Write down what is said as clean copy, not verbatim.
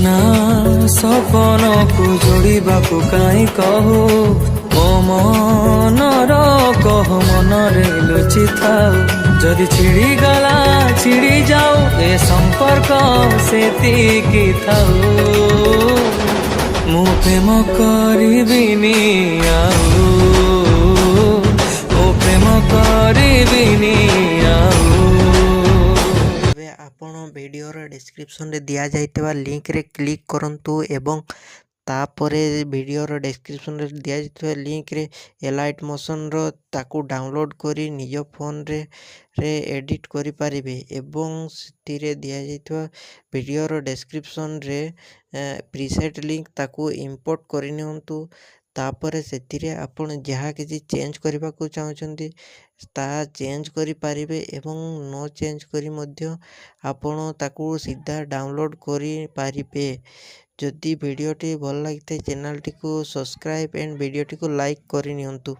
ସୂଚନା ସପନକୁ ଯୋଡ଼ିବାକୁ କାହିଁ କହୁ ମୋ ମନର କହ ମନରେ ଲୁଚିଥାଉ ଯଦି ଛିଡ଼ିଗଲା ଛିଡ଼ି ଯାଉ ଏ ସମ୍ପର୍କ ସେତିକି ଥାଉ ମୁଁ ପ୍ରେମ କରିବିନି ଆଉ ମୁଁ ପ୍ରେମ କରିବିନି ଆଉ। ଆପଣ ଭିଡ଼ିଓର ଡେସ୍କ୍ରିପ୍ସନରେ ଦିଆଯାଇଥିବା ଲିଙ୍କରେ କ୍ଲିକ୍ କରନ୍ତୁ ଏବଂ ତାପରେ ଭିଡ଼ିଓର ଡେସ୍କ୍ରିପ୍ସନରେ ଦିଆଯାଇଥିବା ଲିଙ୍କରେ ଏଲାଇଟ୍ ମୋସନ୍ର ତାକୁ ଡାଉନଲୋଡ଼୍ କରି ନିଜ ଫୋନରେ ଏଡ଼ିଟ୍ କରିପାରିବେ ଏବଂ ସେଥିରେ ଦିଆଯାଇଥିବା ଭିଡ଼ିଓର ଡେସ୍କ୍ରିପ୍ସନରେ ପ୍ରିସେଟ୍ ଲିଙ୍କ ତାକୁ ଇମ୍ପୋର୍ଟ କରିନିଅନ୍ତୁ। ତାପରେ ସେଥିରେ ଆପଣ ଯାହା କିଛି ଚେଞ୍ଜ କରିବାକୁ ଚାହୁଁଛନ୍ତି ତାହା ଚେଞ୍ଜ କରିପାରିବେ ଏବଂ ନ ଚେଞ୍ଜ କରି ମଧ୍ୟ ଆପଣ ତାକୁ ସିଧା ଡାଉନଲୋଡ଼୍ କରିପାରିବେ। ଯଦି ଭିଡ଼ିଓଟି ଭଲ ଲାଗିଥାଏ ଚ୍ୟାନେଲଟିକୁ ସବସ୍କ୍ରାଇବ୍ ଆଣ୍ଡ ଭିଡ଼ିଓଟିକୁ ଲାଇକ୍ କରିନିଅନ୍ତୁ।